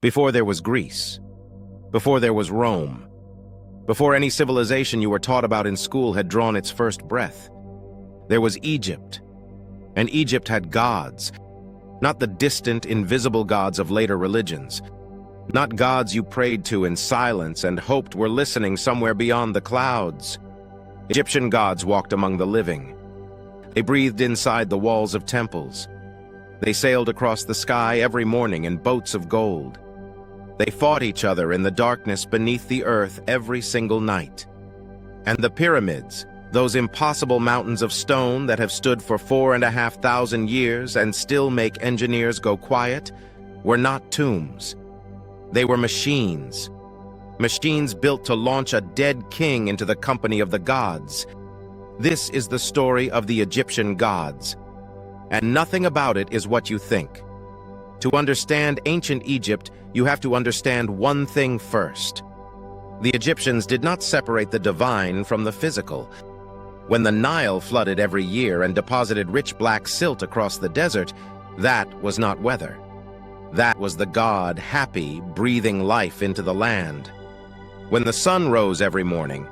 Before there was Greece, before there was Rome, before any civilization you were taught about in school had drawn its first breath, there was Egypt. And Egypt had gods, not the distant, invisible gods of later religions, not gods you prayed to in silence and hoped were listening somewhere beyond the clouds. Egyptian gods walked among the living. They breathed inside the walls of temples. They sailed across the sky every morning in boats of gold. They fought each other in the darkness beneath the earth every single night. And the pyramids, those impossible mountains of stone that have stood for 4,500 years and still make engineers go quiet, were not tombs. They were machines. Machines built to launch a dead king into the company of the gods. This is the story of the Egyptian gods. And nothing about it is what you think. To understand ancient Egypt, you have to understand one thing first. The Egyptians did not separate the divine from the physical. When the Nile flooded every year and deposited rich black silt across the desert, that was not weather. That was the god happy, breathing life into the land. When the sun rose every morning,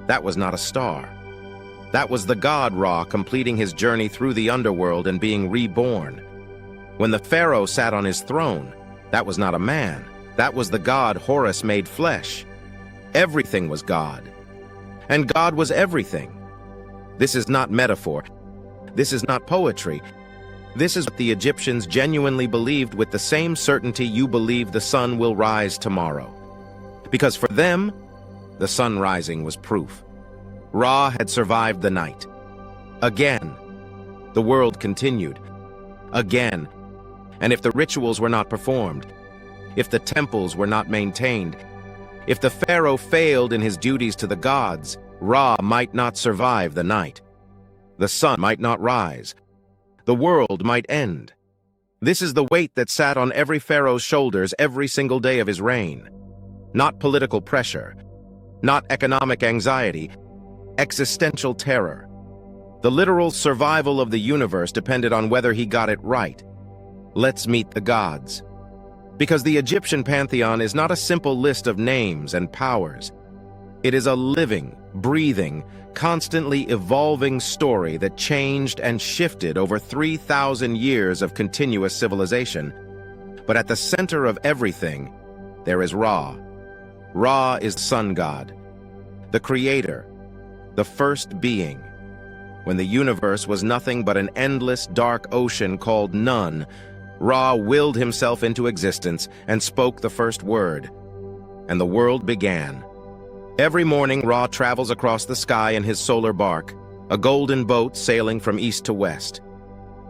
that was not a star. That was the god Ra completing his journey through the underworld and being reborn. When the pharaoh sat on his throne, that was not a man. That was the god Horus made flesh. Everything was God. And God was everything. This is not metaphor. This is not poetry. This is what the Egyptians genuinely believed with the same certainty you believe the sun will rise tomorrow. Because for them, the sun rising was proof. Ra had survived the night. Again, the world continued. Again. And if the rituals were not performed, if the temples were not maintained, if the pharaoh failed in his duties to the gods, Ra might not survive the night. The sun might not rise. The world might end. This is the weight that sat on every pharaoh's shoulders every single day of his reign. Not political pressure, not economic anxiety, existential terror. The literal survival of the universe depended on whether he got it right. Let's meet the gods. Because the Egyptian pantheon is not a simple list of names and powers. It is a living, breathing, constantly evolving story that changed and shifted over 3,000 years of continuous civilization. But at the center of everything, there is Ra. Ra is the sun god, the creator, the first being. When the universe was nothing but an endless dark ocean called none, Ra willed himself into existence and spoke the first word, and the world began. Every morning, Ra travels across the sky in his solar bark, a golden boat sailing from east to west.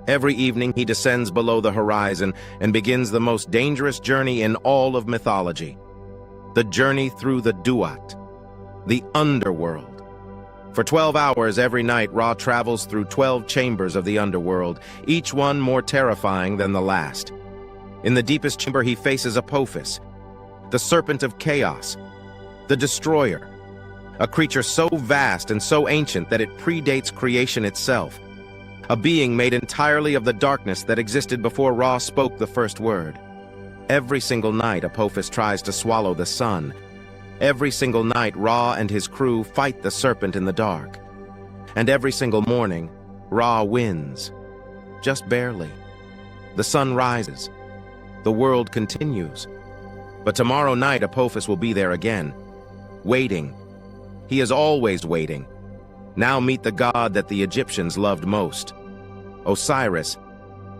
Every evening, he descends below the horizon and begins the most dangerous journey in all of mythology, the journey through the Duat, the underworld. For 12 hours every night, Ra travels through 12 chambers of the underworld, each one more terrifying than the last. In the deepest chamber, he faces Apophis, the serpent of chaos, the destroyer, a creature so vast and so ancient that it predates creation itself, a being made entirely of the darkness that existed before Ra spoke the first word. Every single night, Apophis tries to swallow the sun. Every single night, Ra and his crew fight the serpent in the dark. And every single morning, Ra wins. Just barely. The sun rises. The world continues. But tomorrow night, Apophis will be there again, waiting. He is always waiting. Now meet the god that the Egyptians loved most. Osiris,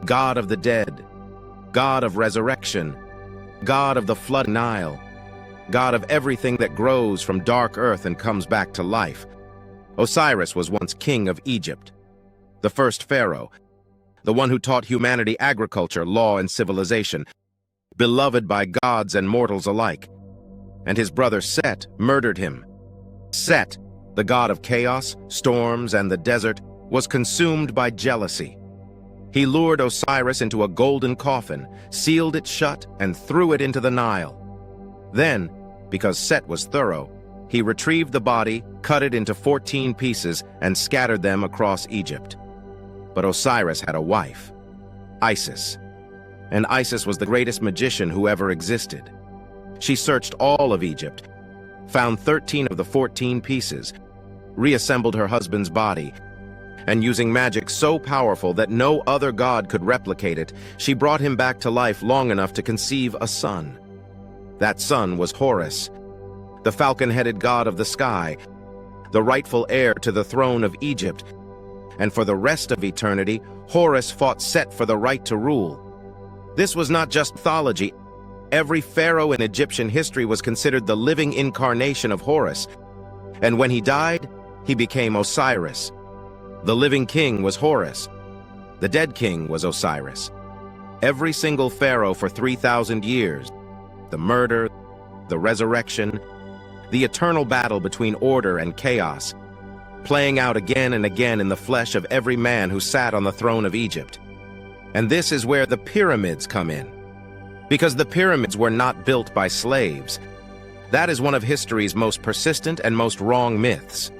god of the dead, god of resurrection, god of the flood Nile, God of everything that grows from dark earth and comes back to life. Osiris was once king of Egypt, the first pharaoh, the one who taught humanity agriculture, law, and civilization, beloved by gods and mortals alike. And his brother Set murdered him. Set, the god of chaos, storms, and the desert, was consumed by jealousy. He lured Osiris into a golden coffin, sealed it shut, and threw it into the Nile. Then, because Set was thorough, he retrieved the body, cut it into 14 pieces, and scattered them across Egypt. But Osiris had a wife, Isis. and Isis was the greatest magician who ever existed. She searched all of Egypt, found 13 of the 14 pieces, reassembled her husband's body, and using magic so powerful that no other god could replicate it, she brought him back to life long enough to conceive a son. That son was Horus, the falcon-headed god of the sky, the rightful heir to the throne of Egypt, and for the rest of eternity, Horus fought Set for the right to rule. This was not just mythology. Every pharaoh in Egyptian history was considered the living incarnation of Horus, and when he died, he became Osiris. The living king was Horus. The dead king was Osiris. Every single pharaoh for 3,000 years, the murder, the resurrection, the eternal battle between order and chaos, playing out again and again in the flesh of every man who sat on the throne of Egypt. And this is where the pyramids come in. Because the pyramids were not built by slaves. That is one of history's most persistent and most wrong myths.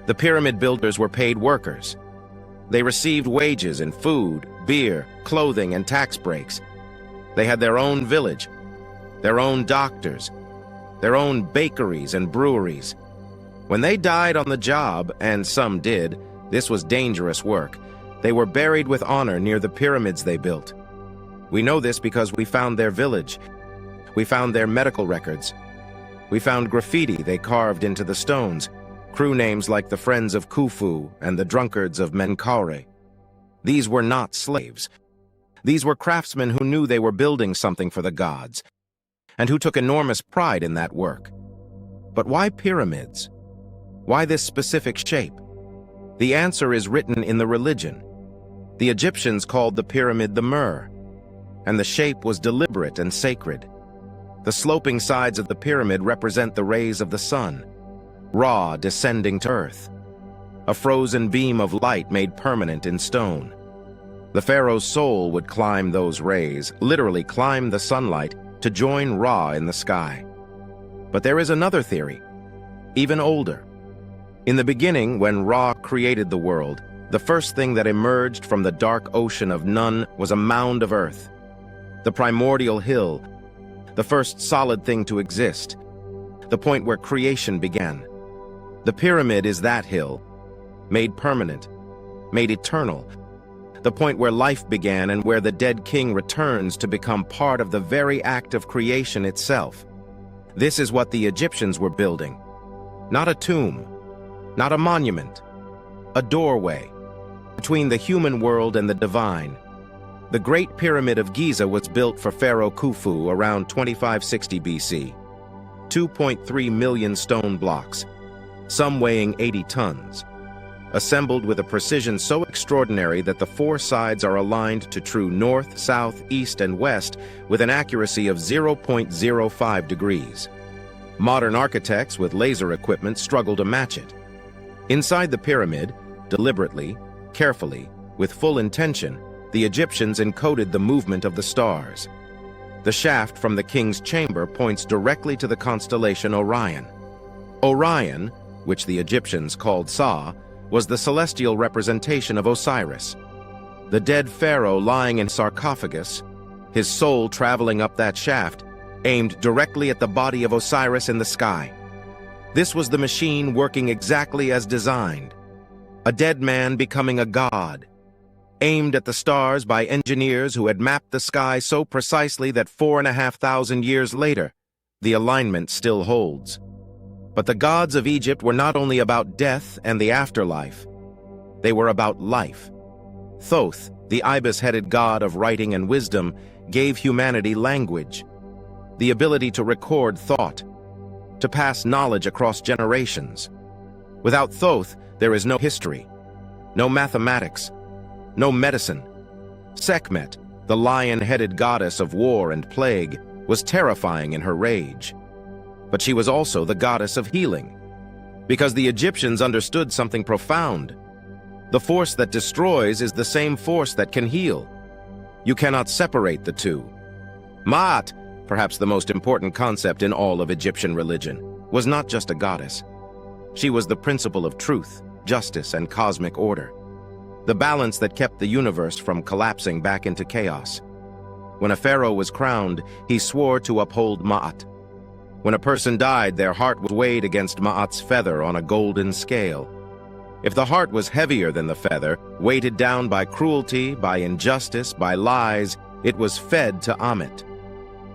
The pyramid builders were paid workers. They received wages in food, beer, clothing, and tax breaks. They had their own village, their own doctors, their own bakeries and breweries. When they died on the job, and some did, this was dangerous work. They were buried with honor near the pyramids they built. We know this because we found their village. We found their medical records. We found graffiti they carved into the stones, crew names like the Friends of Khufu and the Drunkards of Menkaure. These were not slaves. These were craftsmen who knew they were building something for the gods, and who took enormous pride in that work. But why pyramids? Why this specific shape? The answer is written in the religion. The Egyptians called the pyramid the Mer, and the shape was deliberate and sacred. The sloping sides of the pyramid represent the rays of the sun, Ra descending to earth, a frozen beam of light made permanent in stone. The pharaoh's soul would climb those rays, literally climb the sunlight, to join Ra in the sky. But there is another theory, even older. In the beginning, when Ra created the world, the first thing that emerged from the dark ocean of Nun was a mound of earth, the primordial hill, the first solid thing to exist, the point where creation began. The pyramid is that hill, made permanent, made eternal, the point where life began and where the dead king returns to become part of the very act of creation itself. This is what the Egyptians were building. Not a tomb, not a monument, a doorway between the human world and the divine. The Great Pyramid of Giza was built for Pharaoh Khufu around 2560 BC. 2.3 million stone blocks, some weighing 80 tons, assembled with a precision so extraordinary that the four sides are aligned to true north, south, east, and west with an accuracy of 0.05 degrees. Modern architects with laser equipment struggle to match it. Inside the pyramid, deliberately, carefully, with full intention, the Egyptians encoded the movement of the stars. The shaft from the king's chamber points directly to the constellation Orion. Orion, which the Egyptians called Sa, was the celestial representation of Osiris. The dead pharaoh lying in sarcophagus, his soul traveling up that shaft, aimed directly at the body of Osiris in the sky. This was the machine working exactly as designed. A dead man becoming a god, aimed at the stars by engineers who had mapped the sky so precisely that 4,500 years later, the alignment still holds. But the gods of Egypt were not only about death and the afterlife, they were about life. Thoth, the ibis-headed god of writing and wisdom, gave humanity language, the ability to record thought, to pass knowledge across generations. Without Thoth, there is no history, no mathematics, no medicine. Sekhmet, the lion-headed goddess of war and plague, was terrifying in her rage. But she was also the goddess of healing, because the Egyptians understood something profound. The force that destroys is the same force that can heal. You cannot separate the two. Ma'at, perhaps the most important concept in all of Egyptian religion, was not just a goddess. She was the principle of truth, justice, and cosmic order, the balance that kept the universe from collapsing back into chaos. When a pharaoh was crowned, he swore to uphold Ma'at. When a person died, their heart was weighed against Ma'at's feather on a golden scale. If the heart was heavier than the feather, weighted down by cruelty, by injustice, by lies, it was fed to Ammit,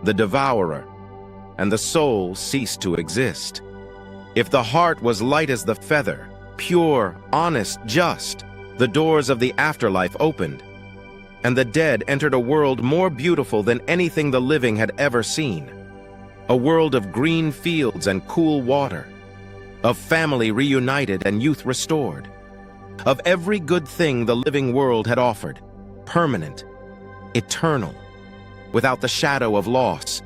the devourer, and the soul ceased to exist. If the heart was light as the feather, pure, honest, just, the doors of the afterlife opened, and the dead entered a world more beautiful than anything the living had ever seen. A world of green fields and cool water, of family reunited and youth restored, of every good thing the living world had offered, permanent, eternal, without the shadow of loss.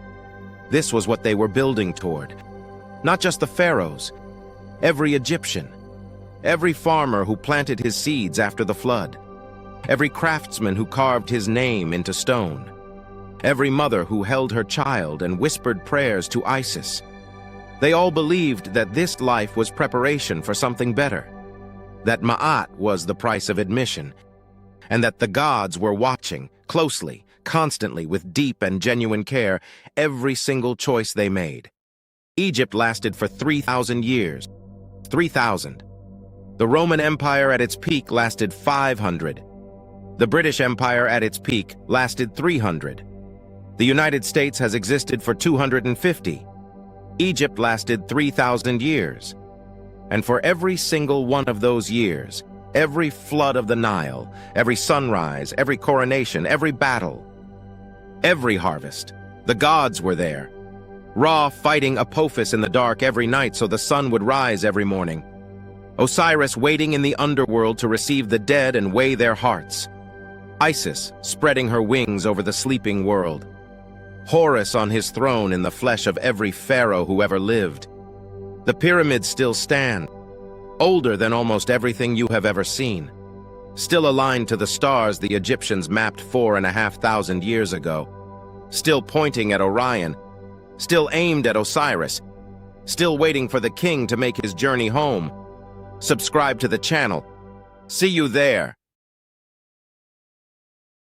This was what they were building toward. Not just the pharaohs, every Egyptian, every farmer who planted his seeds after the flood, every craftsman who carved his name into stone, every mother who held her child and whispered prayers to Isis. They all believed that this life was preparation for something better, that Ma'at was the price of admission, and that the gods were watching, closely, constantly, with deep and genuine care, every single choice they made. Egypt lasted for 3,000 years. 3,000. The Roman Empire at its peak lasted 500. The British Empire at its peak lasted 300. The United States has existed for 250. Egypt lasted 3,000 years. And for every single one of those years, every flood of the Nile, every sunrise, every coronation, every battle, every harvest, the gods were there. Ra fighting Apophis in the dark every night so the sun would rise every morning. Osiris waiting in the underworld to receive the dead and weigh their hearts. Isis spreading her wings over the sleeping world. Horus on his throne in the flesh of every pharaoh who ever lived. The pyramids still stand, older than almost everything you have ever seen. Still aligned to the stars the Egyptians mapped 4,500 years ago. Still pointing at Orion. Still aimed at Osiris. Still waiting for the king to make his journey home. Subscribe to the channel. See you there.